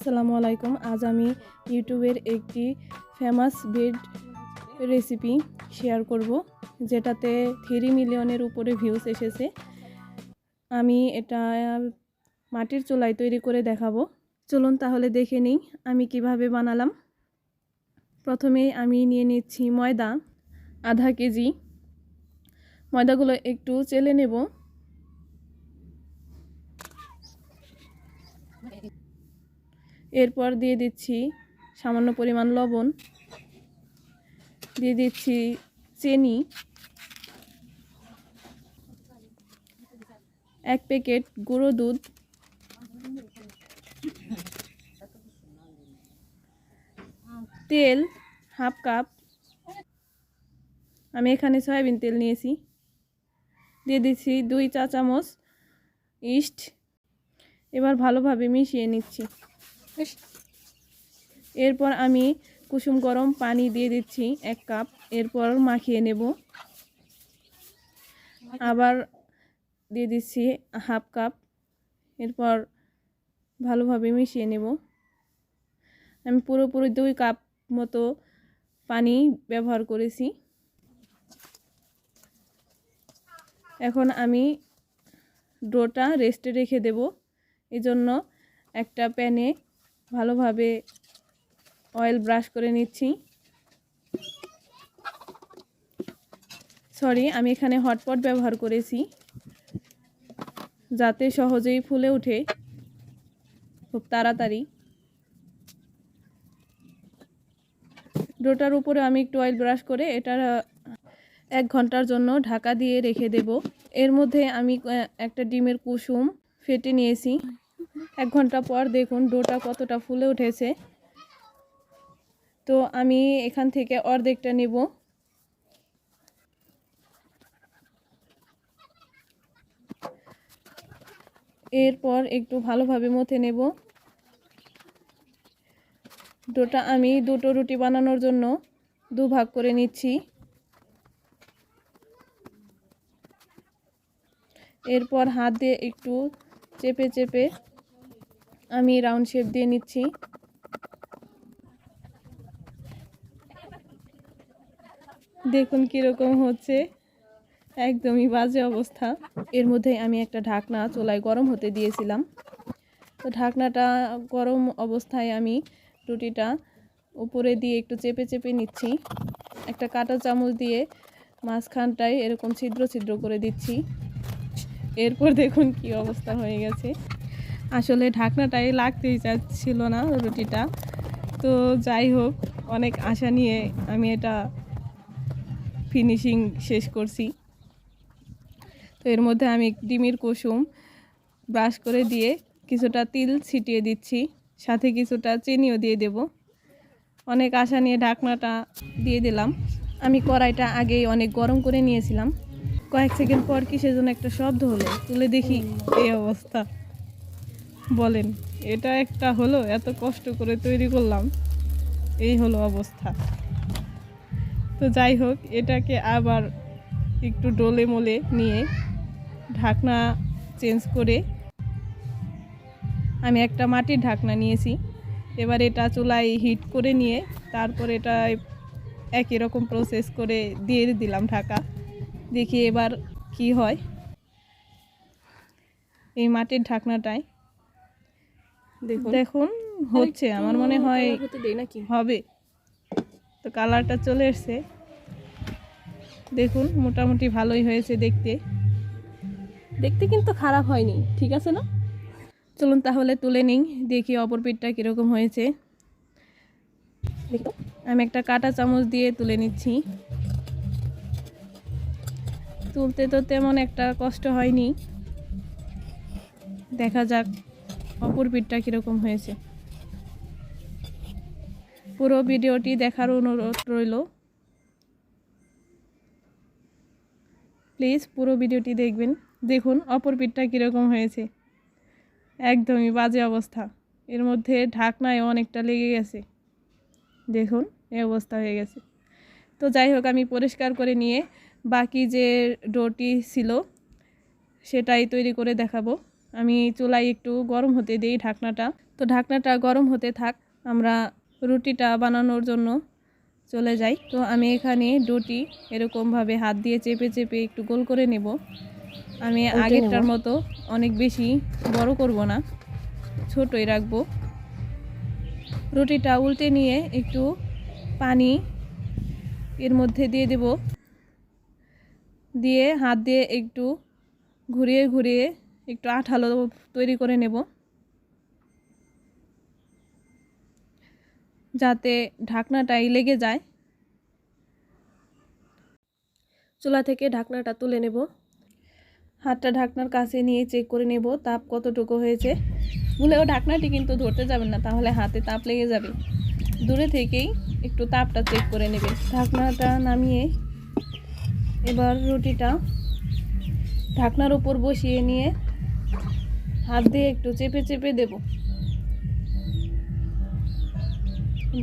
আসসালামু আলাইকুম। আজ আমি ইউটিউবের একটি ফেমাস ব্রেড রেসিপি শেয়ার করব, যেটাতে 3 মিলিয়নের উপরে ভিউজ এসেছে। আমি এটা মাটির চুলায় তৈরি করে দেখাবো। চলুন তাহলে দেখে নিই আমি কিভাবে বানালাম। প্রথমেই আমি নিয়ে নিচ্ছি ময়দা আধা কেজি। ময়দাগুলো একটু চেলে নেব। এরপর দিয়ে দিচ্ছি সামান্য পরিমাণ লবণ, দিয়ে দিচ্ছি চিনি, 1 প্যাকেট গুঁড়ো দুধ, তেল হাফ কাপ, আমি এখানে সয়াবিন তেল নিয়েছি, দিয়ে দিচ্ছি 2 চা চামচ ইস্ট। এবার ভালোভাবে মিশিয়ে নিচ্ছি। এরপর আমি কুসুম গরম পানি দিয়ে দিচ্ছি 1 কাপ। এরপর মাখিয়ে নেব। আবার দিয়ে দিচ্ছি হাফ কাপ। এরপর ভালোভাবে মিশিয়ে নেব। আমি পুরোপুরি 2 কাপ মতো পানি ব্যবহার করেছি। এখন আমি ডোটা রেস্টে রেখে দেব। এজন্য একটা প্যানে ভালোভাবে অয়েল ব্রাশ করে নিচ্ছি। আমি এখানে হটপট ব্যবহার করেছি, যাতে সহজেই ফুলে ওঠে খুব তাড়াতাড়ি। ডোটার উপরে আমি একটু অয়েল ব্রাশ করে এটা 1 ঘন্টার জন্য ঢাকা দিয়ে রেখে দেব। এর মধ্যে আমি একটা ডিমের কুসুম ফেটে নিয়েছি। 1 ঘন্টা পর দেখুন ডোটা কতটা ফুলে উঠেছে। তো আমি এখান থেকে অর্ধেকটা নেব। এরপর একটু ভালোভাবে মথে নেব। ডোটা আমি 2টো রুটি বানানোর জন্য 2 ভাগ করে নিচ্ছি। এরপর হাত দিয়ে একটু চেপে চেপে আমি রাউন্ড শেপ দিয়ে নিচ্ছি। দেখুন কীরকম হচ্ছে, একদমই বাজে অবস্থা। এর মধ্যে আমি একটা ঢাকনা চুলায় গরম হতে দিয়েছিলাম। তো ঢাকনাটা গরম অবস্থায় আমি রুটিটা উপরে দিয়ে একটু চেপে চেপে নিচ্ছি। একটা কাঁটা চামচ দিয়ে মাঝখানটায় এরকম ছিদ্র ছিদ্র করে দিচ্ছি। এরপর দেখুন কি অবস্থা হয়ে গেছে। আসলে ঢাকনাটাই লাগতেই চাচ্ছিল না রুটিটা। তো যাই হোক, অনেক আশা নিয়ে আমি এটা ফিনিশিং শেষ করছি। তো এর মধ্যে আমি ডিমের কুসুম ব্রাশ করে দিয়ে কিছুটা তিল ছিটিয়ে দিচ্ছি, সাথে কিছুটা চিনিও দিয়ে দেব। অনেক আশা নিয়ে ঢাকনাটা দিয়ে দিলাম। আমি কড়াইটা আগেই অনেক গরম করে নিয়েছিলাম। কয়েক সেকেন্ড পর কিসের জন্য একটা শব্দ হলো, তুলে দেখি এই অবস্থা। বলেন, এটা একটা হলো? এত কষ্ট করে তৈরি করলাম, এই হলো অবস্থা। তো যাই হোক, এটাকে আবার একটু ডলে মলে নিয়ে ঢাকনা চেঞ্জ করে আমি একটা মাটির ঢাকনা নিয়েছি। এবার এটা চুলায় হিট করে নিয়ে তারপর এটা একই রকম প্রসেস করে দিয়ে দিলাম ঢাকা। দেখি এবার কি হয় এই মাটির ঢাকনাটায়। দেখুন হচ্ছে, আমার মনে হয় হবে। তো কালারটা চলে এসছে, দেখুন মোটামুটি ভালোই হয়েছে দেখতে। দেখতে কিন্তু খারাপ হয়নি, ঠিক আছে না? চলুন তাহলে তুলে নিই, দেখি অপর পিঠটা কীরকম হয়েছে। আমি একটা কাঁটা চামচ দিয়ে তুলে নিচ্ছি। তুলতে তো তেমন একটা কষ্ট হয়নি। দেখা যাক অপর পিঠটা কীরকম হয়েছে। পুরো ভিডিওটি দেখার অনুরোধ রইল। প্লিজ পুরো ভিডিওটি দেখবেন। দেখুন অপর পিঠটা কীরকম হয়েছে, একদমই বাজে অবস্থা। এর মধ্যে ঢাকনায় অনেকটা লেগে গেছে, দেখুন এই অবস্থা হয়ে গেছে। তো যাই হোক, আমি পরিষ্কার করে নিয়ে বাকি যে ডোটি ছিল সেটাই তৈরি করে দেখাবো। আমি চুলায় একটু গরম হতে দিই ঢাকনাটা। তো তো ঢাকনাটা গরম হতে থাক, আমরা রুটিটা বানানোর জন্য চলে যাই। তো আমি এখানে ডোটি এরকমভাবে হাত দিয়ে চেপে চেপে একটু গোল করে নেব। আমি আগেরটার মতো অনেক বেশি বড় করব না, ছোটই রাখবো। রুটিটা উল্টে নিয়ে একটু পানি এর মধ্যে দিয়ে দেব, দিয়ে হাত দিয়ে একটু ঘুরিয়ে ঘুরিয়ে একটু আঠালো তৈরি করে নেব, যাতে ঢাকনাটাই লেগে যায়। চুলা থেকে ঢাকনাটা তুলে নেব, হাতটা ঢাকনার কাছে নিয়ে চেক করে নেব তাপ কতটুকু হয়েছে। ভুলেও ঢাকনাটি কিন্তু ধরতে যাবেন না, তাহলে হাতে তাপ লেগে যাবে। দূরে থেকেই একটু তাপটা চেক করে নেবেন। ঢাকনাটা নামিয়ে এবার রুটিটা ঢাকনার উপর বসিয়ে নিয়ে হাত দিয়ে একটু চেপে চেপে দেব,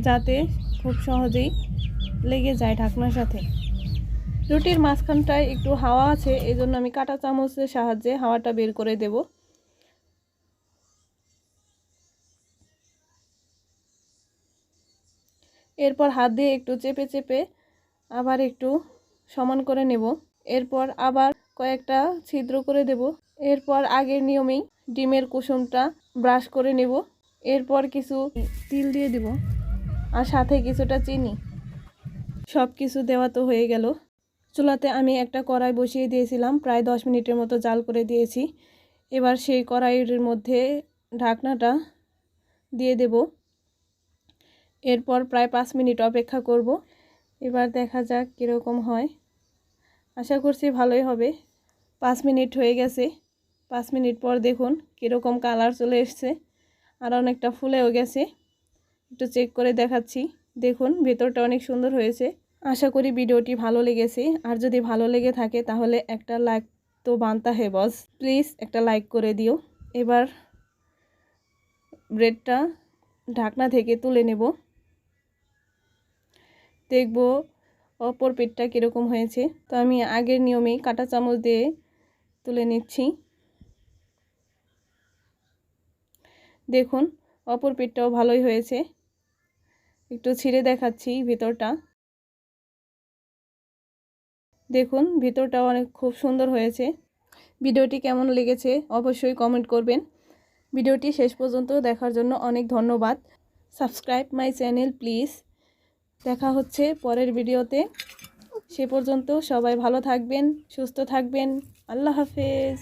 যাতে খুব সহজেই লেগে যায় ঢাকনার সাথে। রুটির মাঝখানটায় একটু হাওয়া আছে, এই জন্য আমি কাঁটা চামচের সাহায্যে হাওয়াটা বের করে দেব। এরপর হাত দিয়ে একটু চেপে চেপে আবার একটু সমান করে নেব। এরপর আবার কয়েকটা ছিদ্র করে দেব। এরপর আগের নিয়মেই ডিমের কুসুমটা ব্রাশ করে নেব। এরপর কিছু তিল দিয়ে দেব আর সাথে কিছুটা চিনি। সব কিছু দেওয়া তো হয়ে গেল। চুলাতে আমি একটা কড়াই বসিয়ে দিয়েছিলাম, প্রায় 10 মিনিটের মতো জাল করে দিয়েছি। এবার সেই কড়াইয়ের মধ্যে ঢাকনাটা দিয়ে দেব। এরপর প্রায় 5 মিনিট অপেক্ষা করব। এবার দেখা যাক কীরকম হয়। আশা করছি ভালোই হবে। 5 মিনিট হয়ে গেছে। 5 মিনিট পর দেখুন কীরকম কালার চলে এসছে, আর অনেকটা ফুলেও গেছে। একটু চেক করে দেখাচ্ছি, দেখুন ভেতরটা অনেক সুন্দর হয়েছে। আশা করি ভিডিওটি ভালো লেগেছে, আর যদি ভালো লেগে থাকে তাহলে একটা লাইক তো বানতা হে বস, প্লিজ একটা লাইক করে দিও। এবার ব্রেডটা ঢাকনা থেকে তুলে নেব, দেখব অপর পিঠটা কীরকম হয়েছে। তো আমি আগের নিয়মেই কাঁটা চামচ দিয়ে তুলে নিচ্ছি। দেখুন অপর পিঠটাও ভালোই হয়েছে। একটু ছিঁড়ে দেখাচ্ছি ভিতরটা, দেখুন ভিতরটাও অনেক খুব সুন্দর হয়েছে। ভিডিওটি কেমন লেগেছে অবশ্যই কমেন্ট করবেন। ভিডিওটি শেষ পর্যন্ত দেখার জন্য অনেক ধন্যবাদ। Subscribe my channel please. দেখা হচ্ছে পরের ভিডিওতে। সে পর্যন্ত সবাই ভালো থাকবেন, সুস্থ থাকবেন। আল্লাহ হাফেজ।